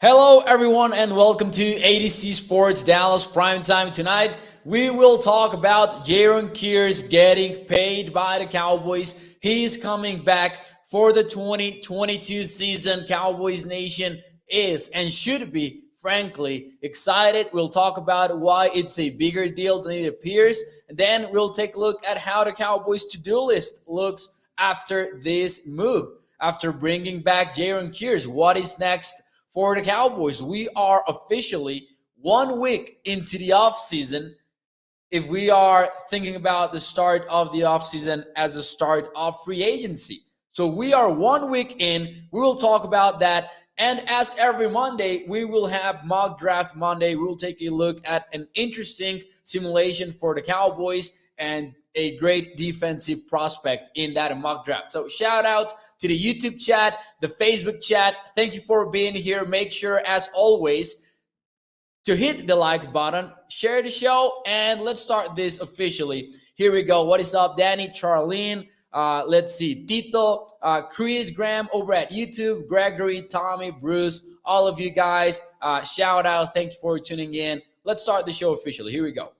Hello, everyone, and welcome to ADC Sports Dallas Primetime. Tonight, we will talk about Jayron Kearse getting paid by the Cowboys. He's coming back for the 2022 season. Cowboys Nation is and should be, frankly, excited. We'll talk about why it's a bigger deal than it appears. And then we'll take a look at how the Cowboys to-do list looks after this move. After bringing back Jayron Kearse, what is next for the Cowboys? We are officially 1 week into the offseason. If we are thinking about the start of the offseason as a start of free agency. So we are 1 week in. We will talk about that. And as every Monday, we will have Mock Draft Monday. We will take a look at an interesting simulation for the Cowboys and a great defensive prospect in that mock draft. So shout out to the YouTube chat, the Facebook chat. Thank you for being here. Make sure, as always, to hit the like button, share the show, and let's start this officially. Here we go. What is up, Danny, Charlene? Let's see, Tito, Chris, Graham over at YouTube, Gregory, Tommy, Bruce, all of you guys. Shout out. Thank you for tuning in. Let's start the show officially. Here we go.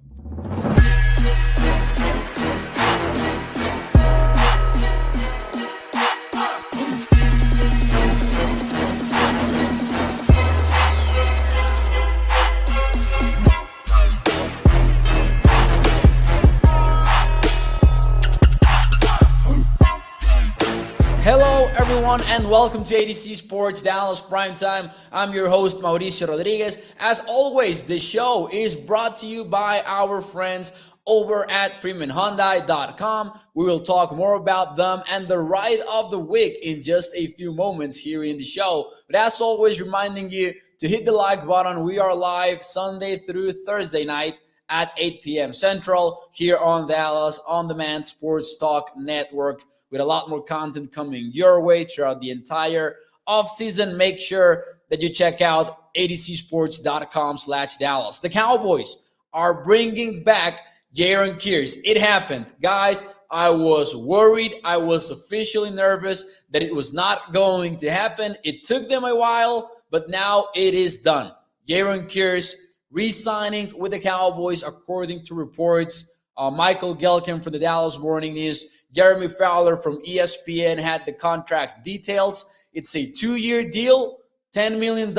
Hello, everyone, and welcome to ADC Sports Dallas Primetime. I'm your host, Mauricio Rodríguez. As always, the show is brought to you by our friends over at freemanhyundai.com. We will talk more about them and the ride of the week in just a few moments here in the show. But as always, reminding you to hit the like button. We are live Sunday through Thursday night at 8 p.m. Central here on Dallas On Demand Sports Talk Network, with a lot more content coming your way throughout the entire offseason. Make sure that you check out adcsports.com/Dallas. The Cowboys are bringing back Jayron Kearse. It happened. Guys, I was worried. I was officially nervous that it was not going to happen. It took them a while, but now it is done. Jayron Kearse re-signing with the Cowboys, according to reports. Michael Gelkin from the Dallas Morning News, Jeremy Fowler from ESPN had the contract details. It's a 2-year deal, $10 million,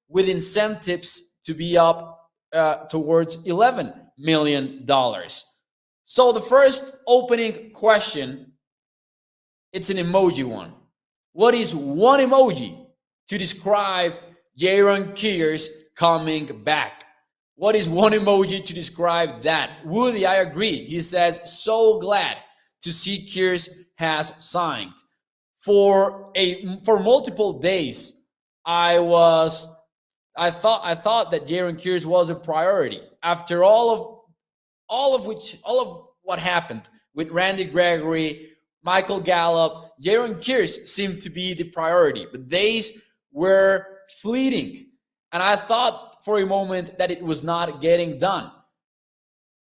with incentives to be up towards $11 million. So the first opening question, it's an emoji one. What is one emoji to describe Jayron Kearse coming back? What is one emoji to describe that? Woody, I agree. He says, so glad to see Kearse has signed. For multiple days, I thought that Jayron Kearse was a priority. After all of what happened with Randy Gregory, Michael Gallup, Jayron Kearse seemed to be the priority. But days were fleeting, and I thought for a moment that it was not getting done.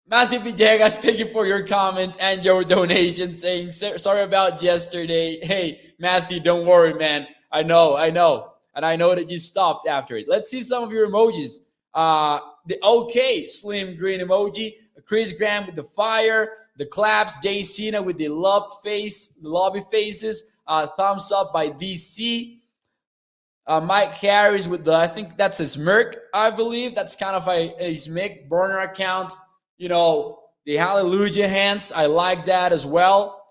Matthew Villegas, thank you for your comment and your donation, saying sorry about yesterday. Hey, Matthew, don't worry, man. I know. And I know that you stopped after it. Let's see some of your emojis. The okay slim green emoji, Chris Graham with the fire, the claps, Jay Cena with the lobby faces, thumbs up by DC. Mike Harris with I think that's a smirk, I believe. That's kind of a smirk burner account. You know, the hallelujah hands. I like that as well.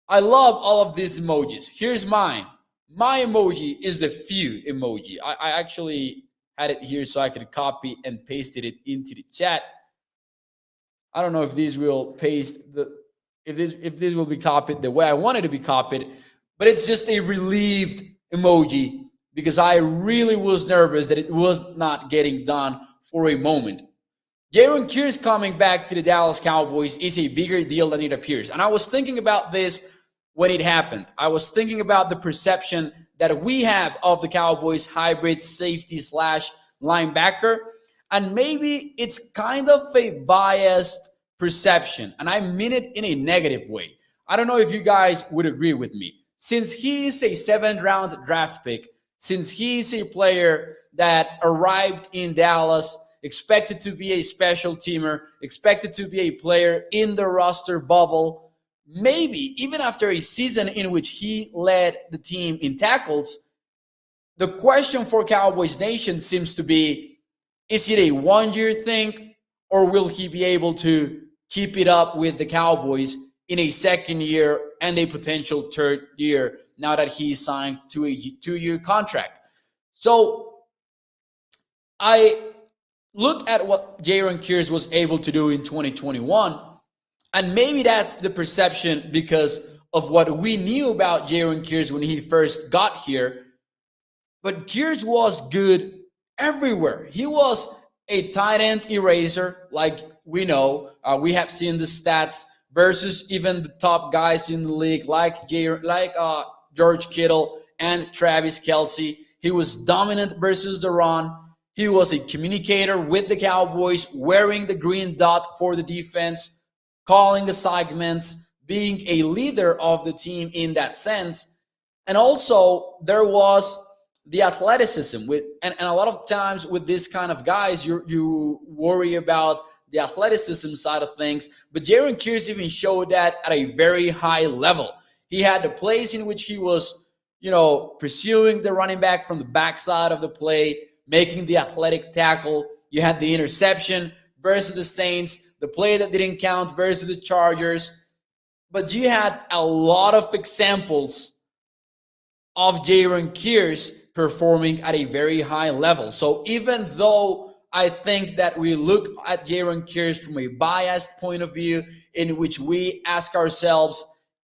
I love all of these emojis. Here's mine. My emoji is the feud emoji. I actually had it here so I could copy and pasted it into the chat. I don't know if these will if this will be copied the way I wanted to be copied, but it's just a relieved emoji because I really was nervous that it was not getting done for a moment. Jayron Kearse coming back to the Dallas Cowboys is a bigger deal than it appears. And I was thinking about this when it happened. I was thinking about the perception that we have of the Cowboys hybrid safety / linebacker. And maybe it's kind of a biased perception. And I mean it in a negative way. I don't know if you guys would agree with me. Since he is a 7th round draft pick, since he's a player that arrived in Dallas, expected to be a special teamer, expected to be a player in the roster bubble, maybe even after a season in which he led the team in tackles, the question for Cowboys Nation seems to be, is it a one-year thing, or will he be able to keep it up with the Cowboys in a second year and a potential third year now that he signed to a 2-year contract? So I look at what Jayron Kearse was able to do in 2021, and maybe that's the perception because of what we knew about Jayron Kearse when he first got here. But Kearse was good everywhere. He was a tight end eraser, like we know. We have seen the stats versus even the top guys in the league, like George Kittle and Travis Kelce. He was dominant versus the run. He was a communicator with the Cowboys, wearing the green dot for the defense, calling assignments, being a leader of the team in that sense. And also, there was the athleticism and a lot of times with this kind of guys, you worry about the athleticism side of things, but Jayron Kearse even showed that at a very high level. He had the plays in which he was, pursuing the running back from the backside of the play, making the athletic tackle. You had the interception versus the Saints, the play that didn't count versus the Chargers, but you had a lot of examples of Jayron Kearse performing at a very high level. So even though I think that we look at Jayron Kearse from a biased point of view, in which we ask ourselves,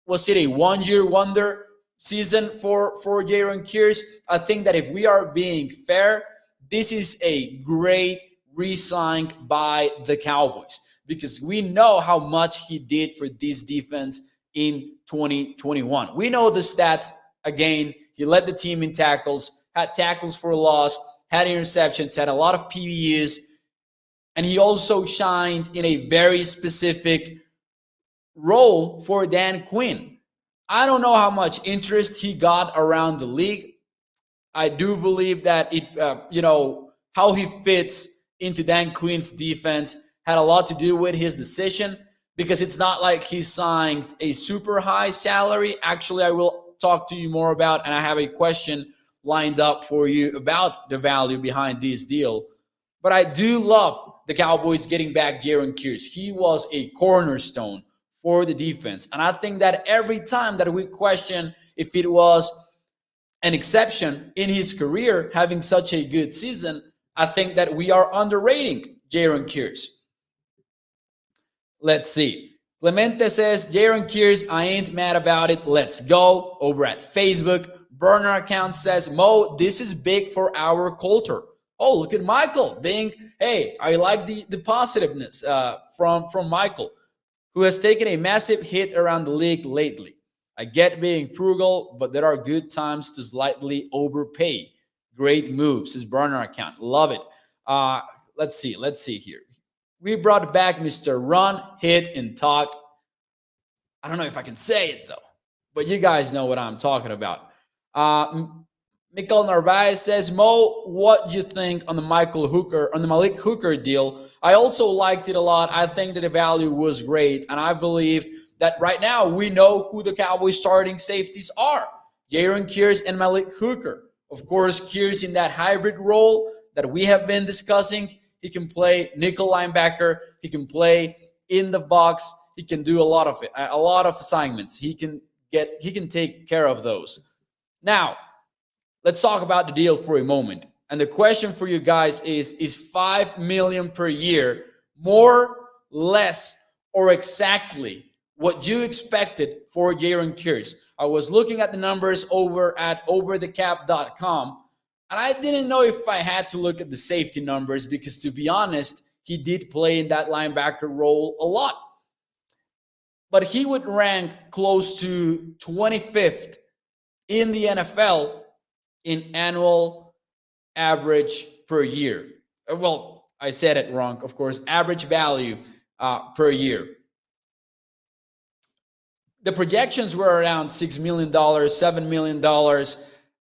was it a one-year wonder season for Jayron Kearse? I think that if we are being fair, this is a great re-sign by the Cowboys, because we know how much he did for this defense in 2021. We know the stats. Again, he led the team in tackles, had tackles for a loss, had interceptions, had a lot of PBUs, and he also shined in a very specific role for Dan Quinn. I don't know how much interest he got around the league. I do believe that how he fits into Dan Quinn's defense had a lot to do with his decision, because it's not like he signed a super high salary. Actually, I will talk to you more about, and I have a question lined up for you about the value behind this deal. But I do love the Cowboys getting back Jayron Kearse. He was a cornerstone for the defense. And I think that every time that we question if it was an exception in his career having such a good season, I think that we are underrating Jayron Kearse. Let's see. Clemente says, Jayron Kearse, I ain't mad about it. Let's go. Over at Facebook, burner account says, Mo, this is big for our culture. Oh, look at Michael being, hey, I like the positiveness from Michael, who has taken a massive hit around the league lately. I get being frugal, but there are good times to slightly overpay. Great moves. His burner account. Love it. Let's see here. We brought back Mr. Run, Hit, and Talk. I don't know if I can say it, though, but you guys know what I'm talking about. Mikel Narvaez says, Mo, what do you think on the Malik Hooker deal? I also liked it a lot. I think that the value was great, and I believe that right now we know who the Cowboys starting safeties are. Jayron Kearse and Malik Hooker. Of course, Kearse in that hybrid role that we have been discussing. He can play nickel linebacker. He can play in the box. He can do a lot of assignments. He can take care of those. Now, let's talk about the deal for a moment. And the question for you guys is $5 million per year more, less, or exactly what you expected for Jayron Kearse? I was looking at the numbers over at overthecap.com. And I didn't know if I had to look at the safety numbers, because to be honest, he did play in that linebacker role a lot. But he would rank close to 25th in the NFL in annual average per year. Well, I said it wrong, of course, average value per year. The projections were around $6 million, $7 million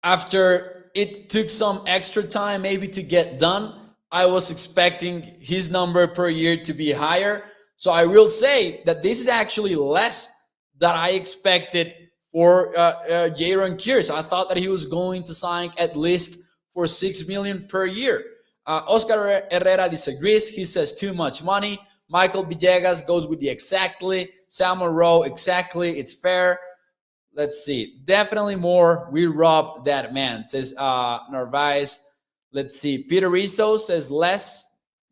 after it took some extra time maybe to get done. I was expecting his number per year to be higher. So I will say that this is actually less than I expected for Jayron Kearse. I thought that he was going to sign at least for $6 million per year. Oscar Herrera disagrees. He says too much money. Michael Villegas goes with the exactly. Samuel Rowe, exactly. It's fair. Let's see. Definitely more. We robbed that man, says Narvaez. Let's see. Peter Rizzo says less.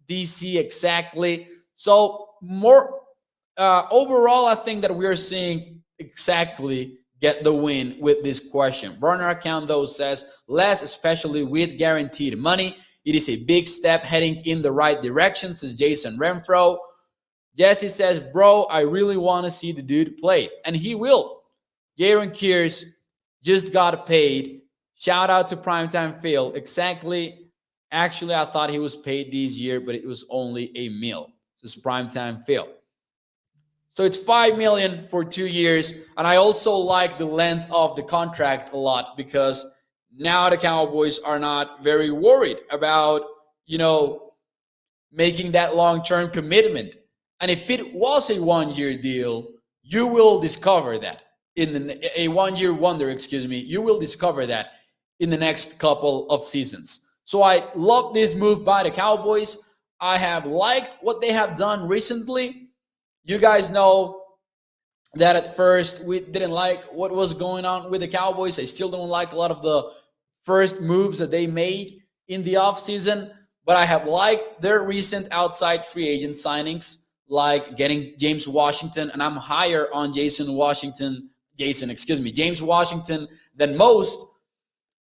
DC, exactly. So more overall, I think that we're seeing exactly get the win with this question. Burner account, though, says less, especially with guaranteed money. It is a big step heading in the right direction, says Jason Renfro. Jesse says, bro, I really want to see the dude play. And he will. Jayron Kearse just got paid. Shout out to Primetime Phil. Exactly. Actually, I thought he was paid this year, but it was only a mil. This is Primetime Phil. So it's $5 million for 2 years. And I also like the length of the contract a lot because now the Cowboys are not very worried about, making that long-term commitment. And if it was a one-year deal, you will discover that a one-year wonder, you will discover that in the next couple of seasons. So I love this move by the Cowboys. I have liked what they have done recently. You guys know that at first we didn't like what was going on with the Cowboys. I still don't like a lot of the first moves that they made in the offseason, but I have liked their recent outside free agent signings, like getting James Washington, and I'm higher on James Washington than most.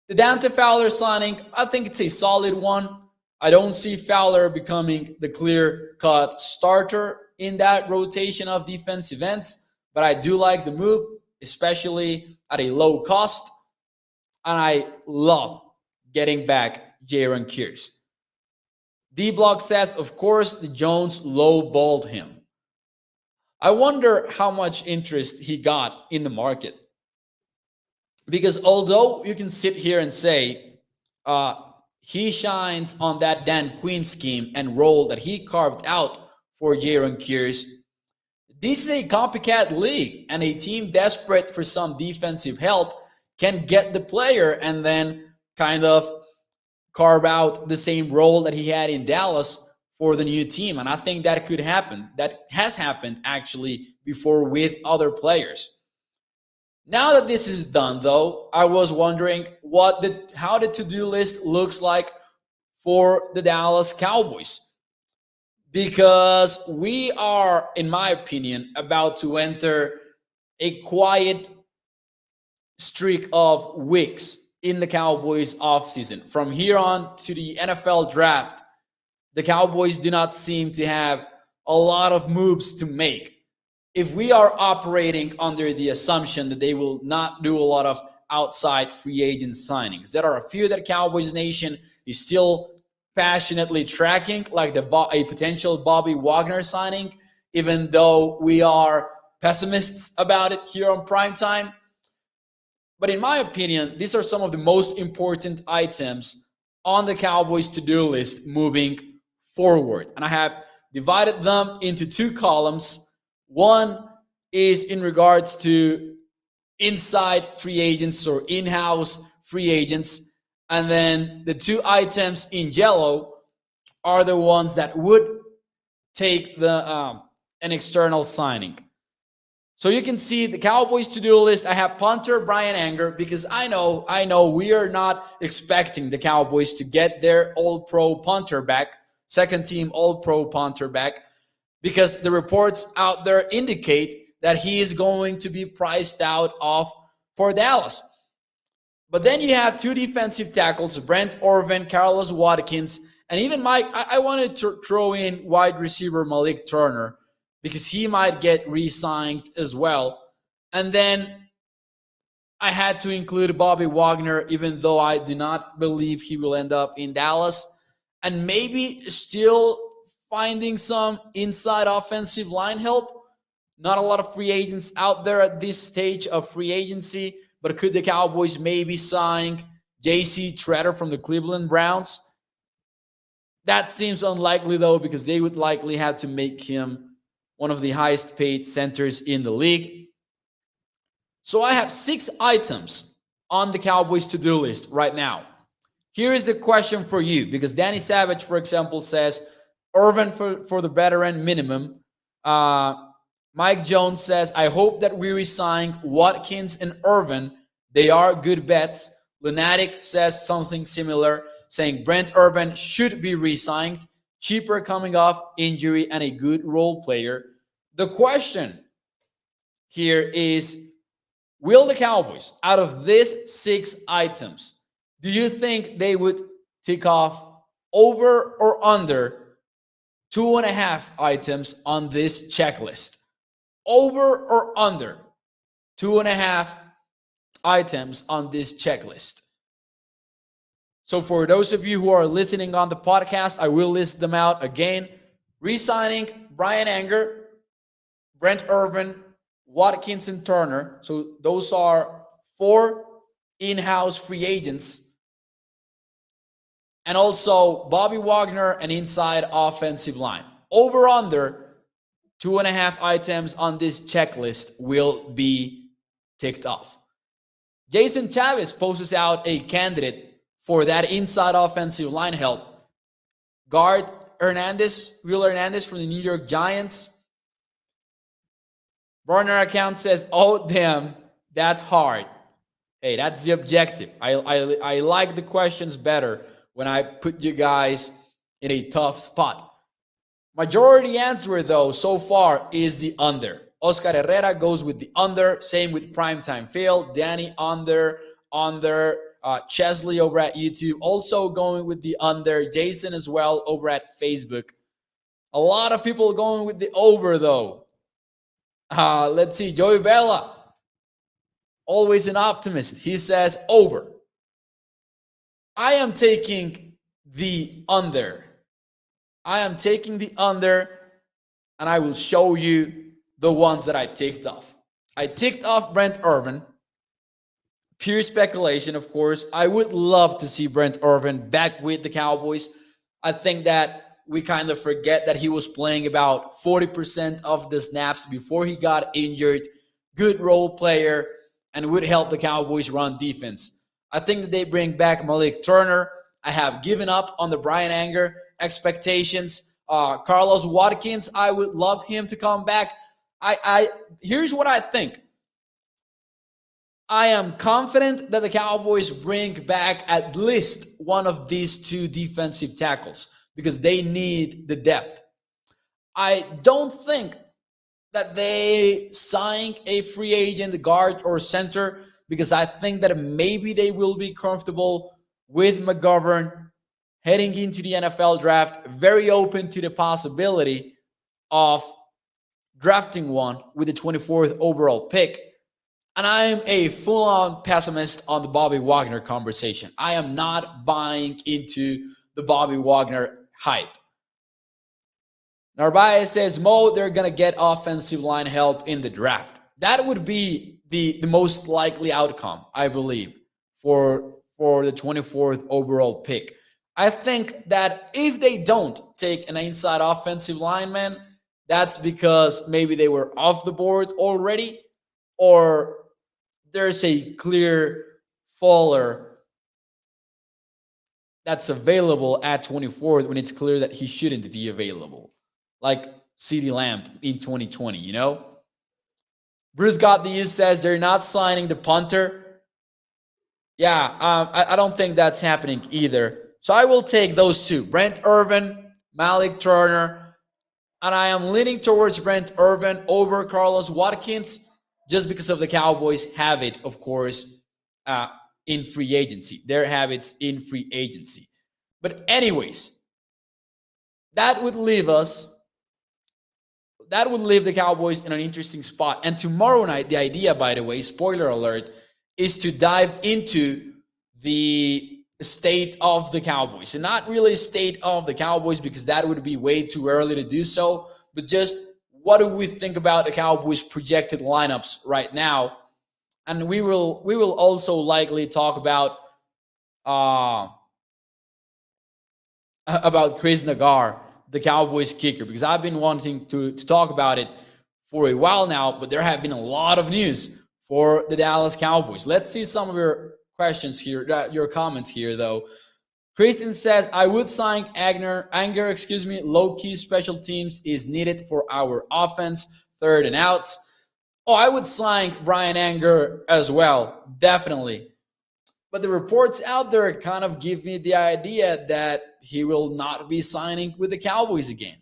The Dante Fowler signing, I think it's a solid one. I don't see Fowler becoming the clear-cut starter in that rotation of defensive ends, but I do like the move, especially at a low cost, and I love getting back Jayron Kearse. D-Block says, of course, the Jones low-balled him. I wonder how much interest he got in the market. Because although you can sit here and say he shines on that Dan Quinn scheme and role that he carved out for Jayron Kearse, this is a copycat league, and a team desperate for some defensive help can get the player and then kind of carve out the same role that he had in Dallas for the new team. And I think that could happen. That has happened actually before with other players. Now that this is done, though, I was wondering how the to-do list looks like for the Dallas Cowboys. Because we are, in my opinion, about to enter a quiet streak of weeks in the Cowboys offseason. From here on to the NFL draft, the Cowboys do not seem to have a lot of moves to make. If we are operating under the assumption that they will not do a lot of outside free agent signings, there are a few that Cowboys Nation is still passionately tracking, like a potential Bobby Wagner signing, even though we are pessimists about it here on Primetime. But in my opinion, these are some of the most important items on the Cowboys to-do list moving forward. And I have divided them into two columns. One is in regards to inside free agents or in-house free agents. And then the two items in yellow are the ones that would take an external signing. So you can see the Cowboys to-do list. I have punter Brian Anger because I know we are not expecting the Cowboys to get their all-pro punter back, second-team all-pro punter back, because the reports out there indicate that he is going to be priced out for Dallas. But then you have two defensive tackles, Brent Orvin, Carlos Watkins, and even Mike. I wanted to throw in wide receiver Malik Turner because he might get re-signed as well. And then I had to include Bobby Wagner, even though I do not believe he will end up in Dallas. And maybe still finding some inside offensive line help. Not a lot of free agents out there at this stage of free agency, but could the Cowboys maybe sign J.C. Treader from the Cleveland Browns. That seems unlikely, though, because they would likely have to make him one of the highest paid centers in the league. So I have 6 items on the Cowboys to-do list right now. Here is a question for you, because Danny Savage, for example, says Irvin for the veteran minimum. Mike Jones says, I hope that we resign Watkins and Irvin. They are good bets. Lunatic says something similar, saying Brent Irvin should be re-signed, cheaper coming off injury and a good role player. The question here is, will the Cowboys, out of these 6 items, do you think they would tick off over or under 2.5 items on this checklist? Over or under 2.5 items on this checklist? So for those of you who are listening on the podcast, I will list them out again. Re-signing Brian Anger, Brent Irvin, Watkins, and Turner. So those are 4 in-house free agents. And also Bobby Wagner and inside offensive line. Over under 2.5 items on this checklist will be ticked off. Jason Chavez poses out a candidate for that inside offensive line help. Guard Will Hernandez from the New York Giants. Burner account says, oh, damn, that's hard. Hey, that's the objective. I like the questions better when I put you guys in a tough spot. Majority answer, though, so far is the under. Oscar Herrera goes with the under. Same with Primetime Fail. Danny under. Chesley over at YouTube also going with the under. Jason as well over at Facebook. A lot of people going with the over, though. Let's see. Joey Vela, always an optimist. He says over. I am taking the under. And I will show you the ones that I ticked off. I ticked off Brent Irvin. Pure speculation, of course. I would love to see Brent Irvin back with the Cowboys. I think that we kind of forget that he was playing about 40% of the snaps before he got injured. Good role player and would help the Cowboys run defense. I think that they bring back Malik Turner. I have given up on the Brian Anger expectations. Carlos Watkins, I would love him to come back. Here's what I think. I am confident that the Cowboys bring back at least one of these 2 defensive tackles because they need the depth. I don't think that they sign a free agent guard or center because I think that maybe they will be comfortable with McGovern heading into the NFL draft, very open to the possibility of drafting one with the 24th overall pick. And I am a full-on pessimist on the Bobby Wagner conversation. I am not buying into the Bobby Wagner hype. Narvaez says, Mo, they're going to get offensive line help in the draft. That would be the most likely outcome, I believe, for the 24th overall pick. I think that if they don't take an inside offensive lineman, that's because maybe they were off the board already, or there's a clear faller that's available at 24th when it's clear that he shouldn't be available, like CeeDee Lamb in 2020, you know? Bruce Got the Use says they're not signing the punter. Yeah, I don't think that's happening either. So I will take those 2, Brent Irvin, Malik Turner, and I am leaning towards Brent Irvin over Carlos Watkins just because of the Cowboys' habit, of course, in free agency, their habits in free agency. But anyways, that would leave the Cowboys in an interesting spot. And tomorrow night, the idea, by the way, spoiler alert, is to dive into the state of the Cowboys. And not really state of the Cowboys because that would be way too early to do so, but just what do we think about the Cowboys' projected lineups right now? And we will also likely talk about uh, about Chris Nagar, the Cowboys kicker, because I've been wanting to talk about it for a while now, but there have been a lot of news for the Dallas Cowboys. Let's see some of your questions here, your comments here, though. Kristen says, I would sign Anger, low-key special teams is needed for our offense, third and outs. Oh, I would sign Brian Anger as well, definitely. But the reports out there kind of give me the idea that he will not be signing with the Cowboys again,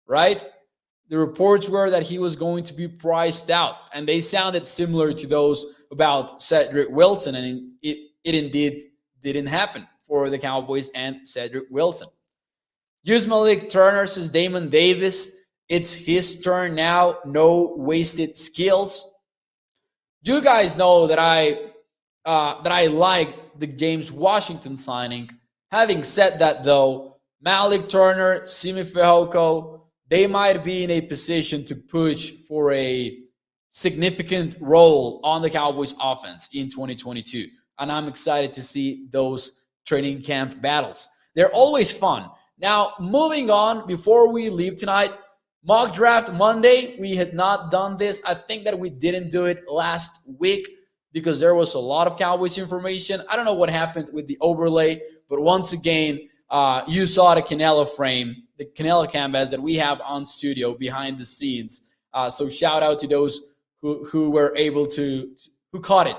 right? The reports were that he was going to be priced out, and they sounded similar to those about Cedric Wilson, and it indeed didn't happen for the Cowboys and Cedric Wilson. Use Malik Turner says Damon Davis, it's his turn now, no wasted skills. You guys know that I like the James Washington signing. Having said that, though, Malik Turner, Simi Fehoko, they might be in a position to push for a significant role on the Cowboys offense in 2022. And I'm excited to see those training camp battles. They're always fun. Now, moving on, before we leave tonight, mock draft Monday. We had not done this. I think that we didn't do it last week because there was a lot of Cowboys information. I don't know what happened with the overlay, but once again, you saw the Canelo frame, the Canelo canvas that we have on studio behind the scenes. So shout out to those who were able to who caught it.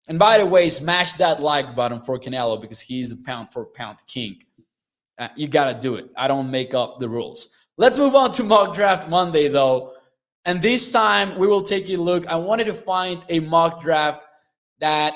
And by the way, smash that like button for Canelo because he's the pound for pound king. You got to do it. I don't make up the rules. Let's move on to mock draft Monday, though. And this time we will take a look. I wanted to find a mock draft that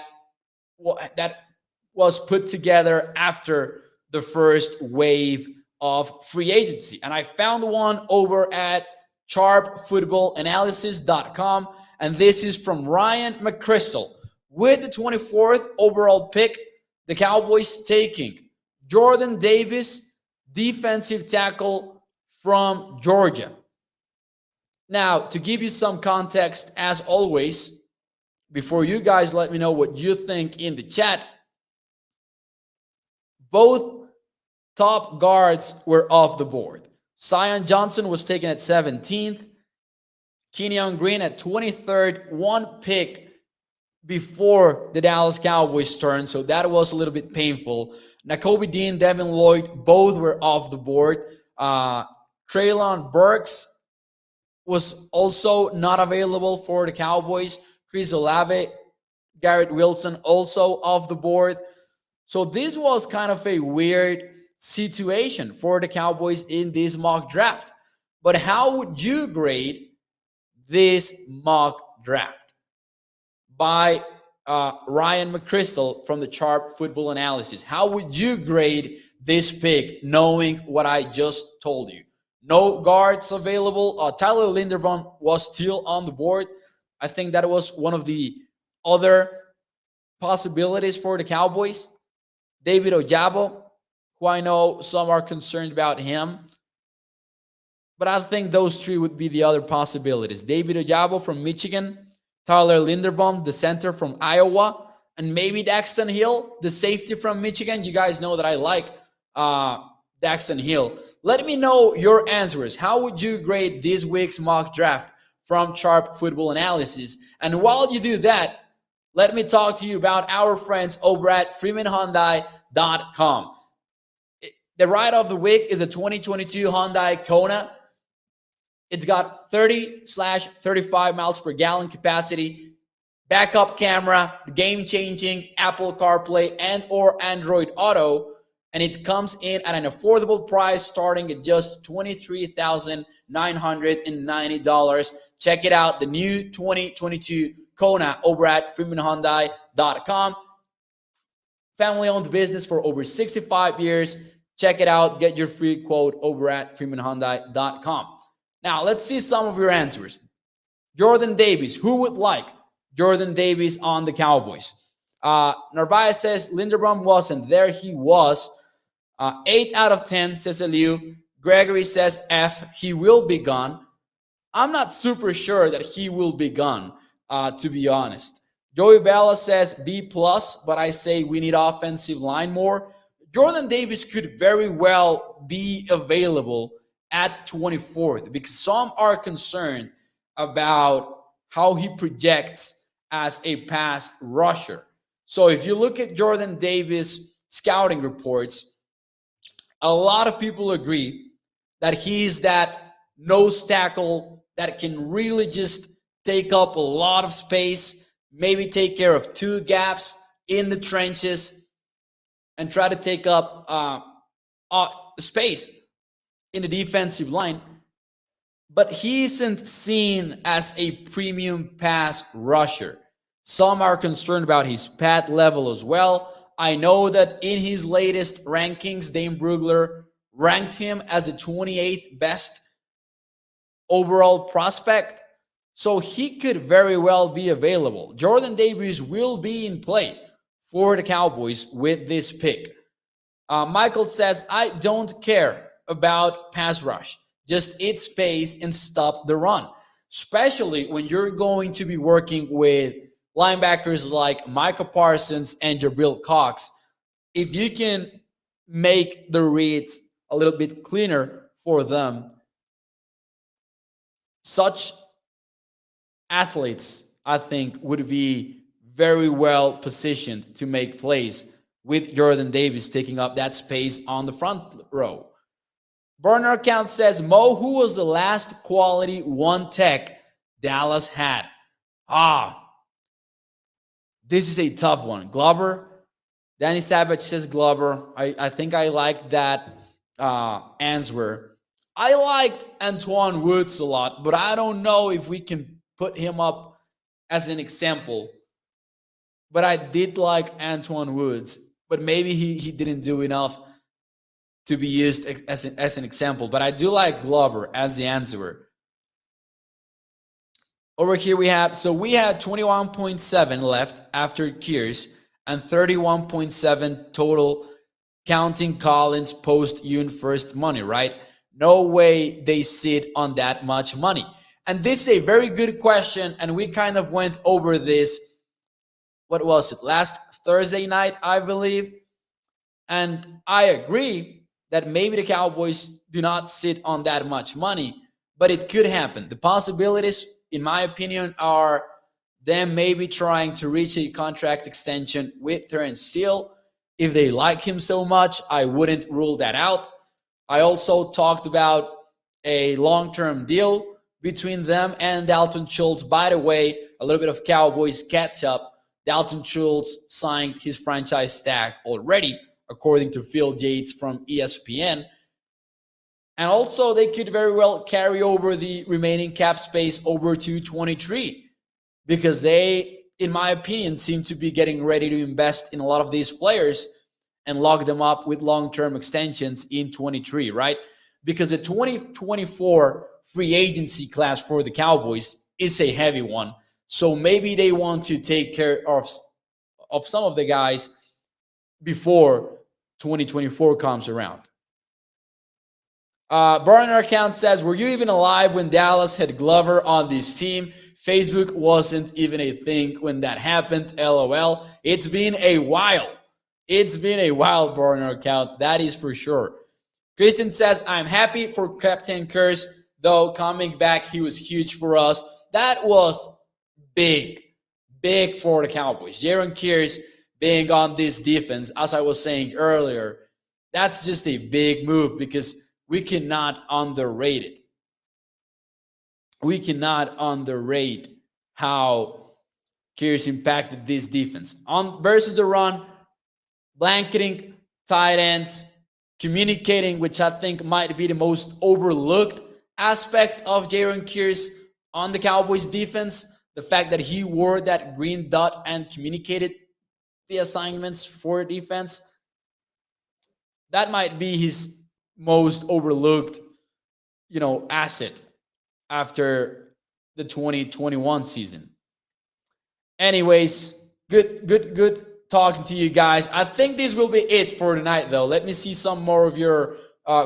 was put together after the first wave of free agency. And I found one over at sharpfootballanalysis.com. And this is from Ryan McChrystal. With the 24th overall pick, the Cowboys taking Jordan Davis, defensive tackle from Georgia. Now, to give you some context, as always, before you guys let me know what you think in the chat, both top guards were off the board. Zion Johnson was taken at 17th. Kenyon Green at 23rd, one pick before the Dallas Cowboys turn, so that was a little bit painful. Nakobe Dean, Devin Lloyd, both were off the board. Treylon Burks was also not available for the Cowboys. Chris Olave, Garrett Wilson also off the board. So this was kind of a weird situation for the Cowboys in this mock draft. But how would you grade this mock draft? By Ryan McChrystal from the Sharp Football Analysis. How would you grade this pick knowing what I just told you? No guards available. Tyler Linderbaum was still on the board. I think that was one of the other possibilities for the Cowboys. David Ojabo, who I know some are concerned about him. But I think those three would be the other possibilities. David Ojabo from Michigan, Tyler Linderbaum, the center from Iowa, and maybe Daxton Hill, the safety from Michigan. You guys know that I like Daxton Hill. Let me know your answers. How would you grade this week's mock draft from Sharp Football Analysis? And while you do that, let me talk to you about our friends over at freemanhyundai.com. The ride of the week is a 2022 Hyundai Kona. It's got 30/35 miles per gallon capacity, backup camera, game-changing Apple CarPlay and or Android Auto, and it comes in at an affordable price starting at just $23,990. Check it out, the new 2022 Kona over at freemanhyundai.com. Family-owned business for over 65 years. Check it out. Get your free quote over at freemanhyundai.com. Now, let's see some of your answers. Jordan Davis. Who would like Jordan Davis on the Cowboys? Narvaez says Linderbaum wasn't there. He was. 8 out of 10, says Eliu. Gregory says F. He will be gone. I'm not super sure that he will be gone, to be honest. Joey Bella says B plus, but I say we need offensive line more. Jordan Davis could very well be available at 24th because some are concerned about how he projects as a pass rusher. So if you look at Jordan Davis scouting reports, a lot of people agree that he's that nose tackle that can really just take up a lot of space, maybe take care of two gaps in the trenches, and try to take up space in the defensive line. But he isn't seen as a premium pass rusher. Some are concerned about his pad level as well. I know that in his latest rankings, Dane Brugler ranked him as the 28th best overall prospect. So he could very well be available. Jordan Davis will be in play for the Cowboys with this pick. Michael says, I don't care about pass rush. Just eat space and stop the run, especially when you're going to be working with linebackers like Micah Parsons and Jabril Cox. If you can make the reads a little bit cleaner for them, such athletes, I think, would be very well positioned to make plays with Jordan Davis taking up that space on the front row. Burner account says, Mo, who was the last quality one tech Dallas had? This is a tough one. Glover. Danny Savage says Glover. I think I like that answer. I liked Antoine Woods a lot, but I don't know if we can put him up as an example. But I did like Antoine Woods, but maybe he didn't do enough to be used as an example. But I do like Glover as the answer. Over here we had 21.7 left after Kearse and 31.7 total counting Collins post-Yoon first money, right? No way they sit on that much money. And this is a very good question, and we kind of went over this, what was it, last Thursday night, I believe. And I agree that maybe the Cowboys do not sit on that much money, but it could happen. The possibilities, in my opinion, are them maybe trying to reach a contract extension with Terrence Steele. If they like him so much, I wouldn't rule that out. I also talked about a long-term deal between them and Dalton Schultz. By the way, a little bit of Cowboys catch-up. Dalton Schultz signed his franchise tag already, according to Phil Yates from ESPN. And also, they could very well carry over the remaining cap space over to 23 because they, in my opinion, seem to be getting ready to invest in a lot of these players and lock them up with long-term extensions in 23, right? Because the 2024 free agency class for the Cowboys is a heavy one. So maybe they want to take care of some of the guys before 2024 comes around. Burner account says, were you even alive when Dallas had Glover on this team? Facebook wasn't even a thing when that happened. LOL. It's been a while. It's been a while, Burner account. That is for sure. Kristen says, I'm happy for Captain Kearse, though coming back, he was huge for us. That was big for the Cowboys. Jayron Kearse being on this defense, as I was saying earlier, that's just a big move because we cannot underrate it. We cannot underrate how Kearse impacted this defense. On versus the run, blanketing tight ends, communicating, which I think might be the most overlooked aspect of Jayron Kearse on the Cowboys defense. The fact that he wore that green dot and communicated the assignments for defense. That might be his most overlooked, asset after the 2021 season. Anyways, good talking to you guys. I think this will be it for tonight, though. Let me see some more of your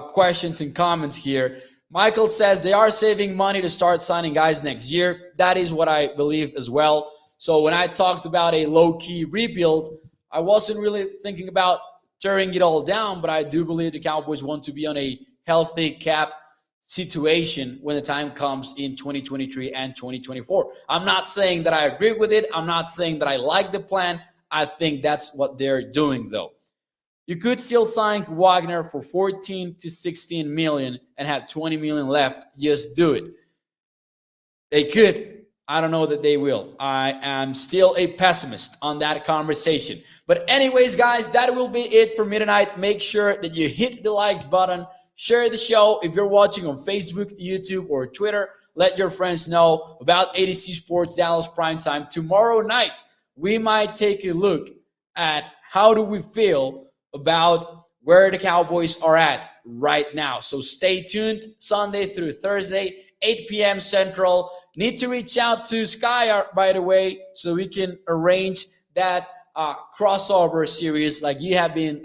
questions and comments here. Michael says they are saving money to start signing guys next year. That is what I believe as well. So when I talked about a low-key rebuild, I wasn't really thinking about tearing it all down, but I do believe the Cowboys want to be on a healthy cap situation when the time comes in 2023 and 2024. I'm not saying that I agree with it. I'm not saying that I like the plan. I think that's what they're doing, though. You could still sign Wagner for 14 to 16 million and have 20 million left. Just do it. They could. I don't know that they will. I am still a pessimist on that conversation. But anyways, guys, that will be it for me tonight. Make sure that you hit the like button. Share the show. If you're watching on Facebook, YouTube, or Twitter, let your friends know about ADC Sports Dallas Primetime. Tomorrow night, we might take a look at how do we feel about where the Cowboys are at right now. So stay tuned Sunday through Thursday, 8 p.m. Central. Need to reach out to Sky, by the way, so we can arrange that crossover series like you have been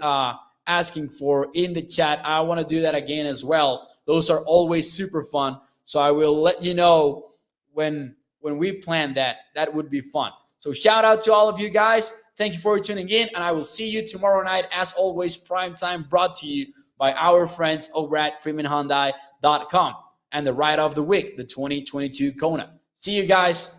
asking for in the chat. I want to do that again as well. Those are always super fun. So I will let you know when we plan that. That would be fun. So shout out to all of you guys. Thank you for tuning in, and I will see you tomorrow night. As always, Primetime brought to you by our friends over at FreemanHyundai.com and the ride of the week, the 2022 Kona. See you guys.